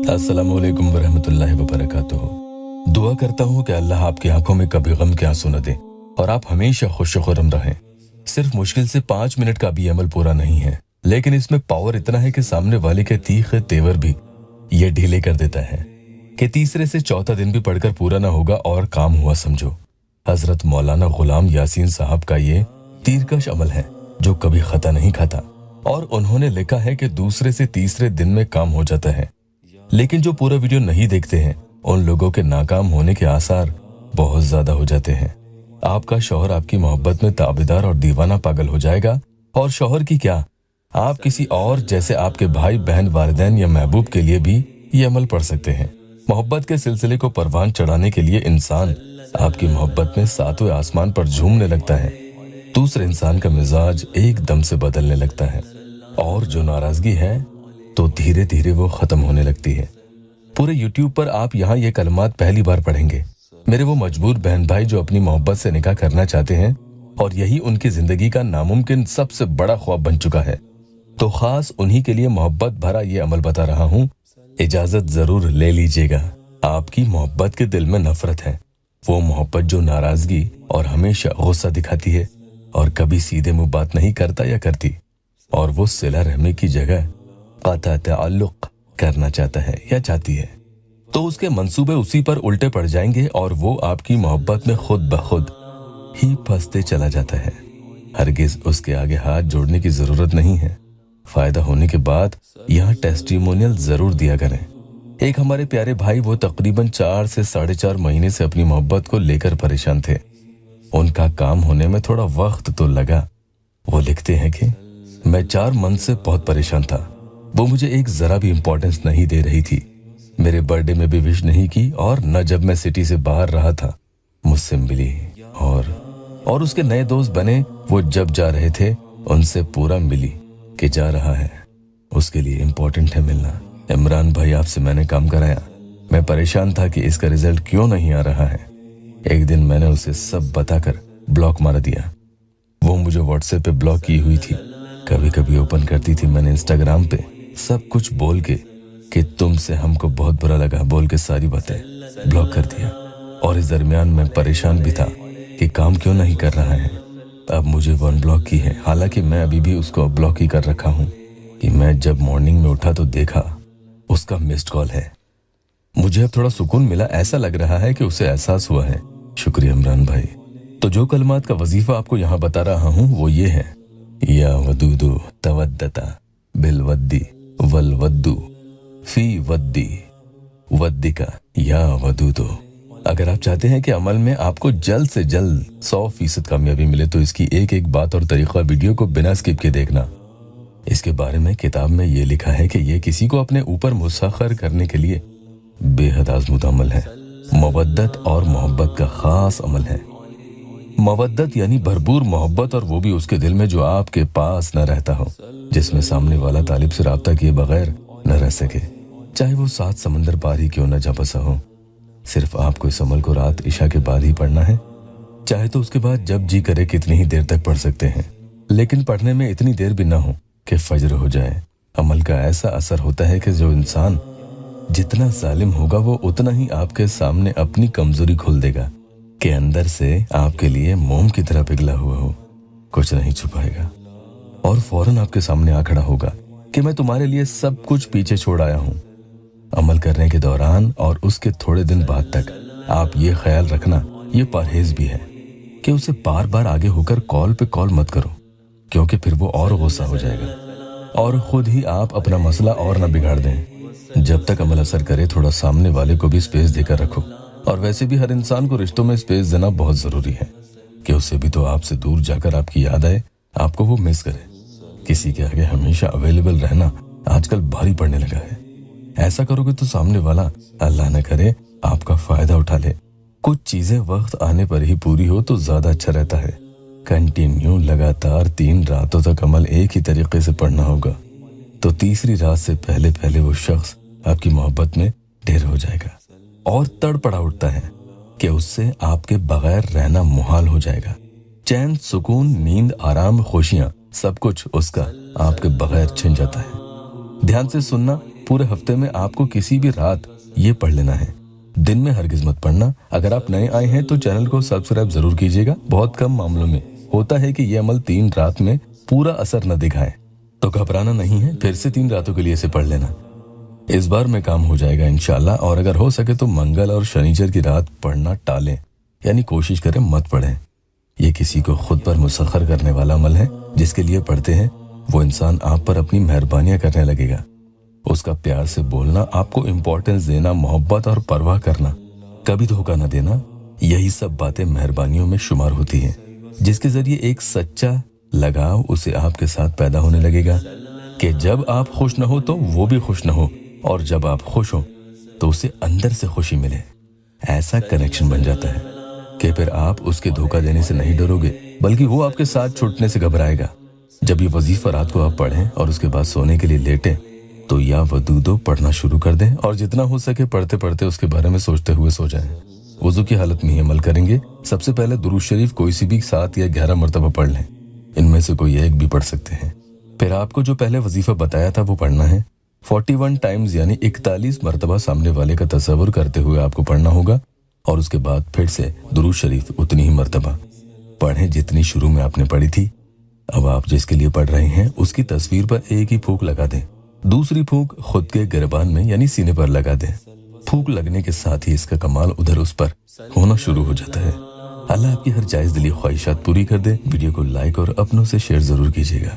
अस्सलाम वालेकुम वरहमतुल्लाहि वबरकातुहू। दुआ करता हूँ कि अल्लाह आपकी आंखों में कभी गम के आंसू न दे और आप हमेशा खुश खुर्रम रहें। सिर्फ मुश्किल से 5 मिनट का भी अमल पूरा नहीं है, लेकिन इसमें पावर इतना है कि सामने वाले के तीखे तेवर भी ये ढीले कर देता है कि तीसरे से चौथा दिन भी पढ़कर पूरा ना होगा और काम हुआ समझो। हजरत मौलाना गुलाम यासीन साहब का ये तीरकश अमल है जो कभी खता नहीं खाता, और उन्होंने लिखा है कि दूसरे से तीसरे दिन में काम हो जाता है। लेकिन जो पूरा वीडियो नहीं देखते हैं उन लोगों के नाकाम होने के आसार बहुत ज्यादा हो जाते हैं। आपका शौहर आपकी मोहब्बत में ताबेदार और दीवाना पागल हो जाएगा, और शौहर की क्या, आप किसी और जैसे आपके भाई बहन वालिदैन या महबूब के लिए भी ये अमल पढ़ सकते हैं। मोहब्बत के सिलसिले को परवान चढ़ाने के लिए इंसान आपकी मोहब्बत में 7वें आसमान पर झूमने लगता है। दूसरे इंसान का मिजाज एकदम से बदलने लगता है, और जो नाराजगी है तो धीरे धीरे वो खत्म होने लगती है। पूरे YouTube पर आप यहाँ ये कलमात पहली बार पढ़ेंगे। मेरे वो मजबूर बहन भाई जो अपनी मोहब्बत से निकाह करना चाहते हैं और यही उनकी जिंदगी का नामुमकिन सबसे बड़ा ख्वाब बन चुका है, तो खास उन्हीं के लिए मोहब्बत भरा ये अमल बता रहा हूँ। इजाजत जरूर ले लीजिएगा। आपकी मोहब्बत के दिल में नफरत है, वो मोहब्बत जो नाराजगी और हमेशा गुस्सा दिखाती है और कभी सीधे मुंह बात नहीं करता या करती, और वो सिला रहमी की जगह क़ता ताल्लुक़ करना चाहता है या चाहती है, तो उसके मंसूबे उसी पर उल्टे पड़ जाएंगे और वो आपकी मोहब्बत में खुद ब खुद ही फंसते चला जाता है। हरगिज उसके आगे हाथ जोड़ने की जरूरत नहीं है। फायदा होने के बाद यहाँ टेस्टिमोनियल जरूर दिया करें। एक हमारे प्यारे भाई, वो तकरीबन 4 से 4.5 महीने से अपनी मोहब्बत को लेकर परेशान थे। उनका काम होने में थोड़ा वक्त तो लगा। वो लिखते हैं कि मैं 4 मंथ से बहुत परेशान था। वो मुझे एक जरा भी इम्पोर्टेंस नहीं दे रही थी, मेरे बर्थडे में भी विश नहीं की, और न जब मैं सिटी से बाहर रहा था मुझसे मिली, और उसके नए दोस्त बने वो जब जा रहे थे उनसे पूरा मिली कि जा रहा है, उसके लिए इम्पोर्टेंट है मिलना। इमरान भाई, आपसे मैंने काम कराया, मैं परेशान था कि इसका रिजल्ट क्यों नहीं आ रहा है। एक दिन मैंने उसे सब बताकर ब्लॉक मार दिया। वो मुझे व्हाट्सएप पे ब्लॉक की हुई थी, कभी कभी ओपन करती थी। मैंने इंस्टाग्राम पे सब कुछ बोल के कि तुमसे हमको बहुत बुरा लगा बोल के सारी बातें ब्लॉक कर दिया। और इस दरमियान मैं परेशान भी था कि काम क्यों नहीं कर रहा है। अब मुझे वो अनब्लॉक की है, हालांकि मैं अभी भी उसको ब्लॉक ही कर रखा हूँ कि मैं जब मॉर्निंग में उठा तो देखा उसका मिस्ड कॉल है। मुझे अब थोड़ा सुकून मिला, ऐसा लग रहा है कि उसे एहसास हुआ है। शुक्रिया इमरान भाई। तो जो कलमात का वजीफा आपको यहाँ बता रहा हूँ वो ये है, या वदूदु तवद्दता बिलवद्दी वलवद्दू फी वद्दी वद्दिका या वदूदु। अगर आप चाहते हैं कि अमल में आपको जल्द से जल्द 100% कामयाबी मिले तो इसकी एक एक बात और तरीका वीडियो को बिना स्किप के देखना। इसके बारे में किताब में ये लिखा है कि ये किसी को अपने ऊपर मुसख्खर करने के लिए बेहद आज़मूदा अमल है। मवद्दत और मोहब्बत का खास अमल है। मवद्दत यानी भरपूर मोहब्बत, और वो भी उसके दिल में जो आपके पास न रहता हो, जिसमें सामने वाला तालिब से राब्ता किए बगैर न रह सके, चाहे वो 7 समंदर पार ही क्यों न जा बसा हो। सिर्फ आपको इस अमल को रात इशा के बाद ही पढ़ना है, चाहे तो उसके बाद जब जी करे कितनी ही देर तक पढ़ सकते हैं, लेकिन पढ़ने में इतनी देर भी ना हो कि फजर हो जाए। अमल का ऐसा असर होता है कि जो इंसान जितना जालिम होगा वो उतना ही आपके सामने अपनी कमजोरी खोल देगा कि अंदर से आपके लिए मोम की तरह पिघला हुआ हो, कुछ नहीं छुपाएगा, और फौरन आपके सामने आ खड़ा होगा कि मैं तुम्हारे लिए सब कुछ पीछे छोड़ आया हूँ। अमल करने के दौरान और उसके थोड़े दिन बाद तक आप ये ख्याल रखना, ये परहेज भी है कि उसे बार बार आगे होकर कॉल पे कॉल मत करो, क्योंकि फिर वो और गुस्सा हो जाएगा और खुद ही आप अपना मसला और न बिगाड़ दें। जब तक अमल असर करे थोड़ा सामने वाले को भी स्पेस देकर रखो। और वैसे भी हर इंसान को रिश्तों में स्पेस देना बहुत जरूरी है कि उसे भी तो आपसे दूर जाकर आपकी याद आए, आपको वो मिस करे। किसी के आगे हमेशा अवेलेबल रहना आजकल भारी पड़ने लगा है। ऐसा करोगे तो सामने वाला अल्लाह न करे आपका फायदा उठा ले। कुछ चीजें वक्त आने पर ही पूरी हो तो ज्यादा अच्छा रहता है। कंटिन्यू लगातार 3 रातों तक अमल एक ही तरीके से पढ़ना होगा, तो तीसरी रात से पहले पहले वो शख्स आपकी मोहब्बत में ढेर हो जाएगा और तड़पड़ा उठता है कि उससे आपके बगैर रहना मुहाल हो जाएगा। चैन, सुकून, नींद, आराम, खुशियां, सब कुछ उसका आपके बगैर छिन जाता है। ध्यान से सुनना, पूरे हफ्ते में आपको किसी भी रात ये पढ़ लेना है, दिन में हरगिज मत पढ़ना। अगर आप नए आए हैं तो चैनल को सब्सक्राइब जरूर कीजिएगा। बहुत कम मामलों में होता है कि ये अमल 3 रात में पूरा असर न दिखाए, तो घबराना नहीं है, फिर से 3 रातों के लिए इसे पढ़ लेना। इस बार में काम हो जाएगा इंशाल्लाह। और अगर हो सके तो मंगल और शनिचर की रात पढ़ना टालें, यानी कोशिश करें मत पढ़ें। ये किसी को खुद पर मुसख्खर करने वाला अमल है। जिसके लिए पढ़ते हैं वो इंसान आप पर अपनी मेहरबानियां करने लगेगा। उसका प्यार से बोलना, आपको इम्पोर्टेंस देना, मोहब्बत और परवाह करना, कभी धोखा न देना, यही सब बातें मेहरबानियों में शुमार होती हैं, जिसके जरिए एक सच्चा लगाव उसे आपके साथ पैदा होने लगेगा कि जब आप खुश न हो तो वो भी खुश न हो, और जब आप खुश हो तो उसे अंदर से खुशी मिले। ऐसा कनेक्शन बन जाता है कि फिर आप उसके धोखा देने से नहीं डरोगे, बल्कि वो आपके साथ छूटने से घबराएगा। जब ये वजीफा रात को आप पढ़ें और उसके बाद सोने के लिए लेटें तो या वदूदो पढ़ना शुरू कर दें, और जितना हो सके पढ़ते पढ़ते उसके बारे में सोचते हुए सो जाएं। वुजू की हालत में ही अमल करेंगे। सबसे पहले दुरूद शरीफ कोई सी भी 7 या 11 मरतबा पढ़ लें, इनमें से कोई एक भी पढ़ सकते हैं। फिर आपको जो पहले वजीफा बताया था वो पढ़ना है। 41 टाइम्स यानी 41 मरतबा सामने वाले का तस्वुर करते हुए आपको पढ़ना होगा, और उसके बाद फिर से दुरूद शरीफ उतनी ही मरतबा पढ़ें जितनी शुरू में आपने पढ़ी थी। अब आप जिसके लिए पढ़ रहे हैं उसकी तस्वीर पर एक ही फूंक लगा दें, दूसरी फूंक खुद के गिरबान में यानी सीने पर लगा दें। फूंक लगने के साथ ही इसका कमाल उधर उस पर होना शुरू हो जाता है। अल्लाह आपकी हर जायज दिली ख्वाहिशात पूरी कर दे। वीडियो को लाइक और अपनों से शेयर जरूर कीजिएगा।